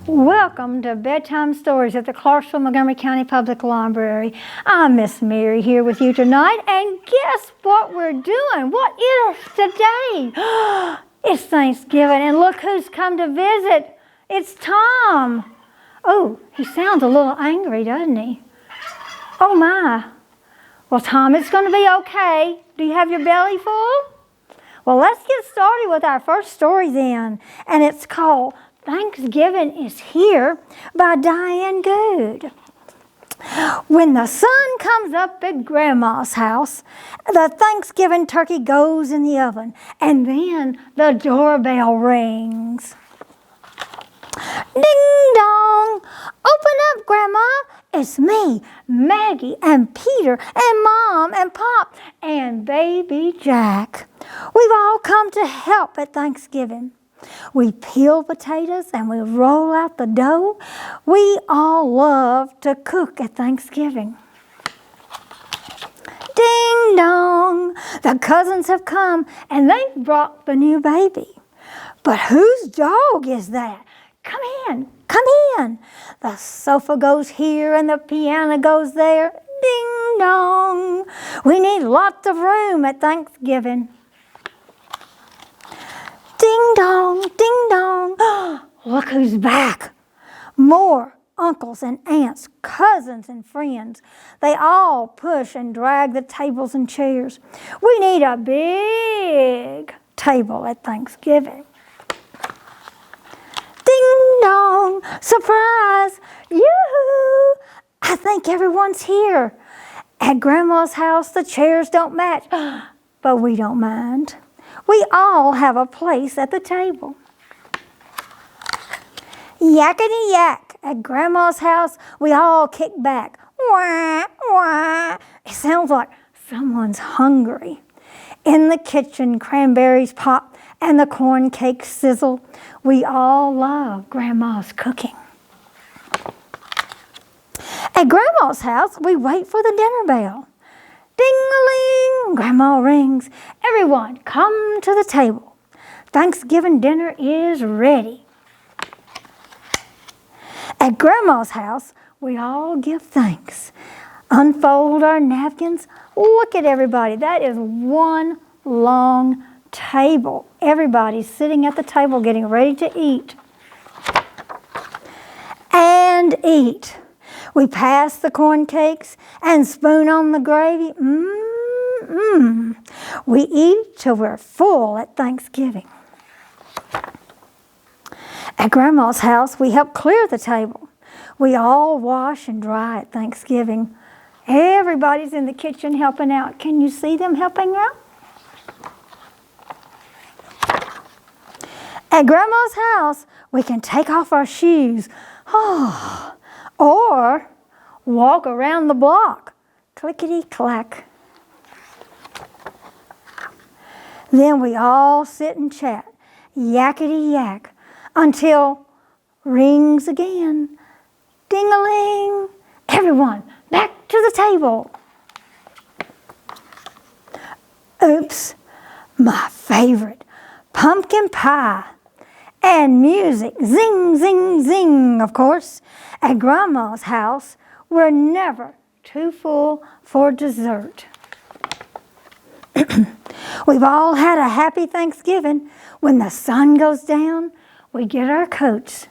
Welcome to Bedtime Stories at the Clarksville-Montgomery County Public Library. I'm Miss Mary here with you tonight, and guess what we're doing? What is today? It's Thanksgiving, and look who's come to visit. It's Tom. Oh, he sounds a little angry, doesn't he? Oh my. Well, Tom, it's going to be okay. Do you have your belly full? Well, let's get started with our first story then, and it's called Thanksgiving is Here by Diane Good. When the sun comes up at Grandma's house, the Thanksgiving turkey goes in the oven, and then the doorbell rings. Ding dong! Open up, Grandma. It's me, Maggie, and Peter, and Mom, and Pop, and Baby Jack. We've all come to help at Thanksgiving. We peel potatoes and we roll out the dough. We all love to cook at Thanksgiving. Ding dong! The cousins have come and they've brought the new baby. But whose dog is that? Come in, come in. The sofa goes here and the piano goes there. Ding dong! We need lots of room at Thanksgiving. Ding dong, ding dong. Look who's back. More uncles and aunts, cousins and friends. They all push and drag the tables and chairs. We need a big table at Thanksgiving. Ding dong, surprise. Yoo-hoo. I think everyone's here. At Grandma's house, the chairs don't match, but we don't mind. We all have a place at the table. Yakety yak. At Grandma's house, we all kick back. Wah, wah. It sounds like someone's hungry. In the kitchen, cranberries pop and the corn cakes sizzle. We all love Grandma's cooking. At Grandma's house, we wait for the dinner bell. Ding-a-ling, Grandma rings. Everyone, come to the table. Thanksgiving dinner is ready. At Grandma's house, we all give thanks. Unfold our napkins. Look at everybody. That is one long table. Everybody's sitting at the table getting ready to eat. And eat. We pass the corn cakes and spoon on the gravy. We eat till we're full at Thanksgiving. At Grandma's house, we help clear the table. We all wash and dry at Thanksgiving. Everybody's in the kitchen helping out. Can you see them helping out? At Grandma's house, we can take off our shoes. Or walk around the block. Clickety-clack. Then we all sit and chat. Yakety-yak. Until rings again. Ding-a-ling. Everyone, back to the table. Oops, my favorite, pumpkin pie. And music, zing, zing, zing, of course. At Grandma's house, we're never too full for dessert. We've all had a happy Thanksgiving. When the sun goes down, we get our coats.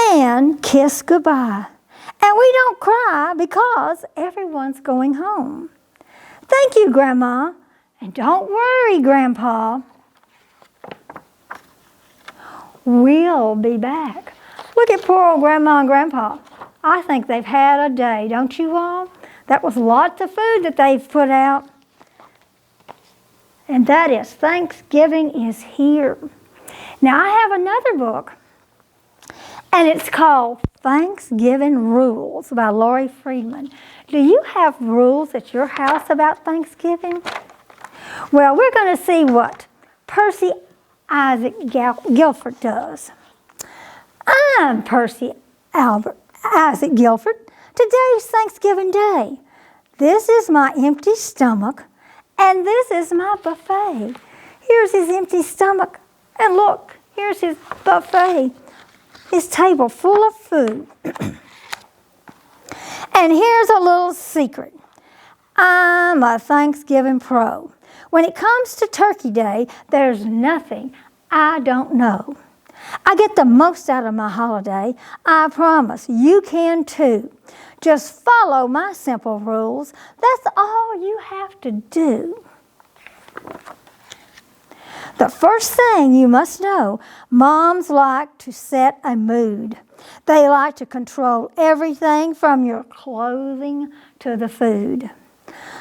And kiss goodbye. And we don't cry because everyone's going home. Thank you, Grandma. And don't worry, Grandpa. We'll be back. Look at poor old Grandma and Grandpa. I think they've had a day, don't you all? That was lots of food that they've put out. And that is Thanksgiving is Here. Now, I have another book, and it's called Thanksgiving Rules by Lori Friedman. Do you have rules at your house about Thanksgiving? Well, we're going to see what Percy Isaac Guilford does. I'm Percy Isaac Guilford. Today's Thanksgiving Day. This is my empty stomach, and this is my buffet. Here's his empty stomach, and look, Here's his buffet, his table full of food. And here's a little secret. I'm a Thanksgiving pro. When it comes to Turkey Day, there's nothing I don't know. I get the most out of my holiday. I promise you can too. Just follow my simple rules. That's all you have to do. The first thing you must know, moms like to set a mood. They like to control everything from your clothing to the food.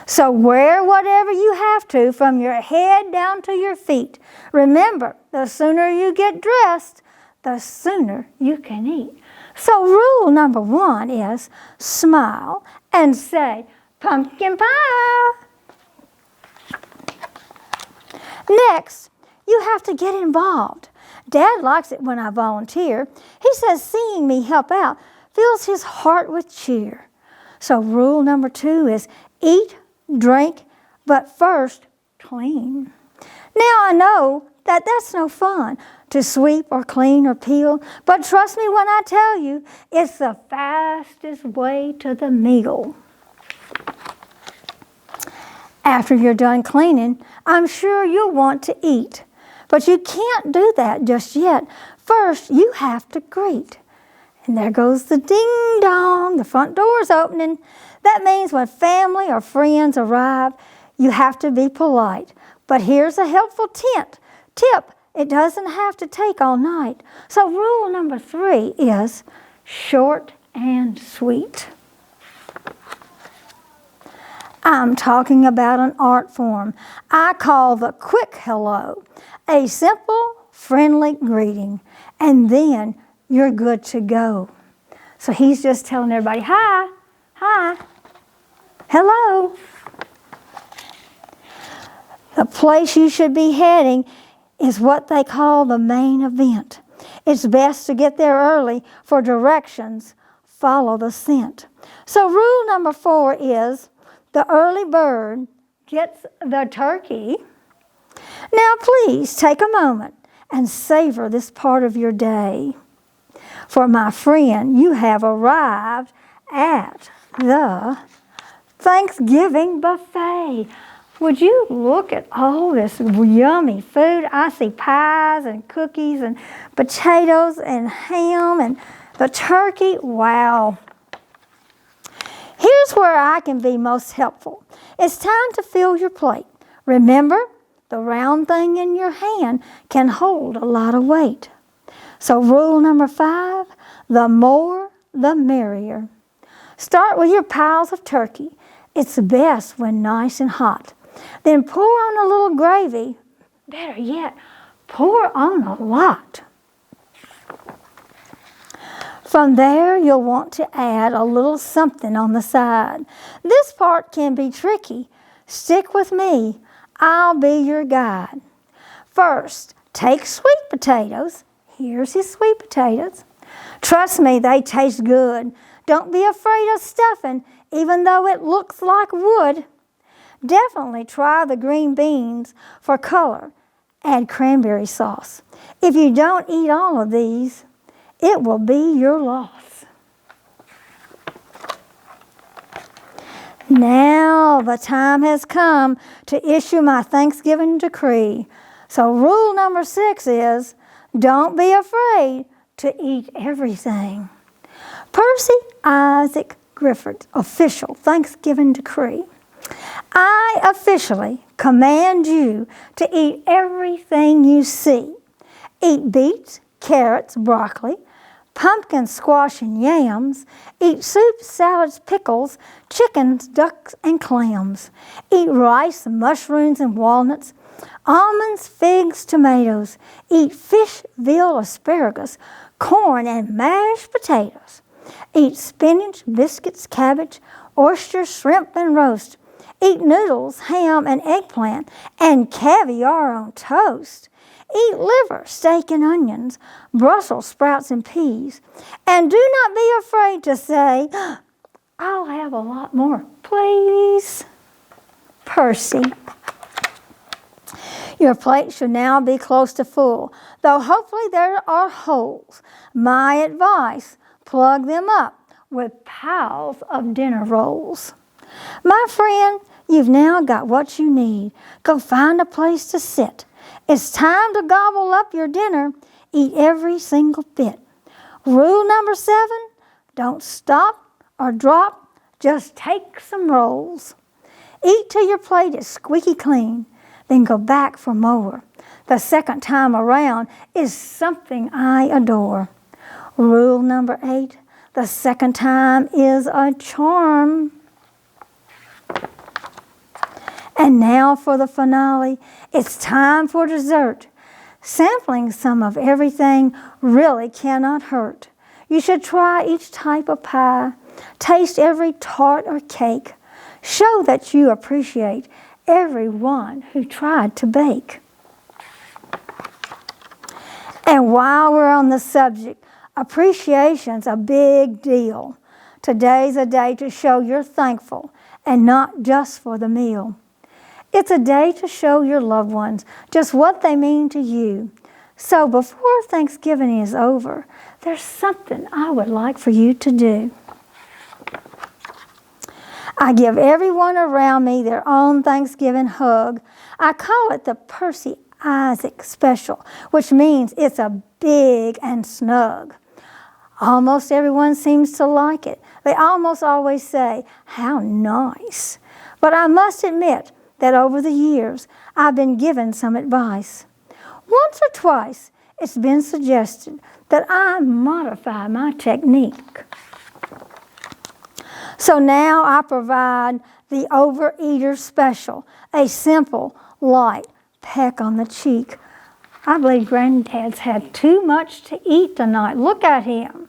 So wear whatever you have to from your head down to your feet. Remember, the sooner you get dressed, the sooner you can eat. So rule number 1 is smile and say, pumpkin pie. Next, you have to get involved. Dad likes it when I volunteer. He says seeing me help out fills his heart with cheer. So rule number 2 is eat, drink, but first clean. Now I know that that's no fun to sweep or clean or peel, but trust me when I tell you, it's the fastest way to the meal. After you're done cleaning, I'm sure you'll want to eat. But you can't do that just yet. First, you have to greet. And there goes the ding-dong, the front door's opening. That means when family or friends arrive, you have to be polite. But here's a helpful tip. It doesn't have to take all night. So rule number 3 is short and sweet. I'm talking about an art form I call the quick hello. A simple, friendly greeting, and then you're good to go. So he's just telling everybody, hi, hello. The place you should be heading is what they call the main event. It's best to get there early for directions. Follow the scent. So rule number 4 is the early bird gets the turkey. Now please take a moment and savor this part of your day. For my friend, you have arrived at the Thanksgiving buffet. Would you look at all this yummy food? I see pies and cookies and potatoes and ham and the turkey. Wow. Here's where I can be most helpful. It's time to fill your plate. Remember, the round thing in your hand can hold a lot of weight. So rule number 5, the more, the merrier. Start with your piles of turkey. It's best when nice and hot. Then pour on a little gravy. Better yet, pour on a lot. From there, you'll want to add a little something on the side. This part can be tricky. Stick with me. I'll be your guide. First, take sweet potatoes. Here's his sweet potatoes. Trust me, they taste good. Don't be afraid of stuffing, even though it looks like wood. Definitely try the green beans for color. Add cranberry sauce. If you don't eat all of these, it will be your loss. Now the time has come to issue my Thanksgiving decree. So rule number 6 is, don't be afraid to eat everything. Percy Isaac Griffith's official Thanksgiving decree. I officially command you to eat everything you see. Eat beets, carrots, broccoli, pumpkin, squash, and yams. Eat soups, salads, pickles, chickens, ducks, and clams. Eat rice, mushrooms, and walnuts, almonds, figs, tomatoes. Eat fish, veal, asparagus, corn, and mashed potatoes. Eat spinach, biscuits, cabbage, oysters, shrimp, and roast. Eat noodles, ham, and eggplant, and caviar on toast. Eat liver, steak, and onions, Brussels sprouts, and peas. And do not be afraid to say, I'll have a lot more, please. Percy. Your plate should now be close to full, though hopefully there are holes. My advice, plug them up with piles of dinner rolls. My friend, you've now got what you need. Go find a place to sit. It's time to gobble up your dinner. Eat every single bit. Rule number 7, don't stop or drop. Just take some rolls. Eat till your plate is squeaky clean. Then go back for more. The second time around is something I adore. Rule number 8, the second time is a charm. And now for the finale. It's time for dessert. Sampling some of everything really cannot hurt. You should try each type of pie. Taste every tart or cake. Show that you appreciate everyone who tried to bake. And while we're on the subject, appreciation's a big deal. Today's a day to show you're thankful and not just for the meal. It's a day to show your loved ones just what they mean to you. So before Thanksgiving is over, there's something I would like for you to do. I give everyone around me their own Thanksgiving hug. I call it the Percy Isaac Special, which means it's a big and snug. Almost everyone seems to like it. They almost always say, "How nice." But I must admit that over the years, I've been given some advice. Once or twice, it's been suggested that I modify my technique. So now I provide the Overeater Special, a simple, light peck on the cheek. I believe Granddad's had too much to eat tonight. Look at him.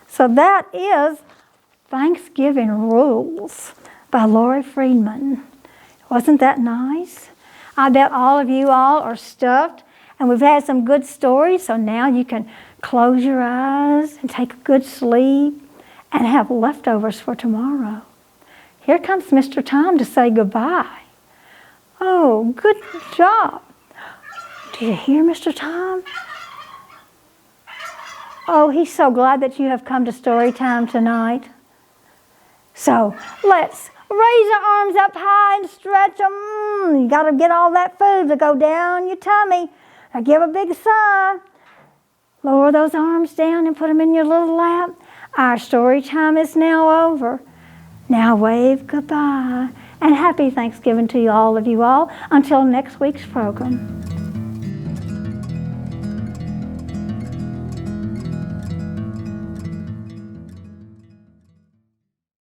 So that is Thanksgiving Rules by Lori Friedman. Wasn't that nice? I bet all of you all are stuffed, and we've had some good stories, so now you can close your eyes and take a good sleep and have leftovers for tomorrow. Here comes Mr. Tom to say goodbye. Oh, good job. Do you hear Mr. Tom? Oh, he's so glad that you have come to story time tonight. So let's raise your arms up high and stretch them. You got to get all that food to go down your tummy. Now give a big sigh. Lower those arms down and put them in your little lap. Our story time is now over. Now wave goodbye and happy Thanksgiving to you all. Until next week's program.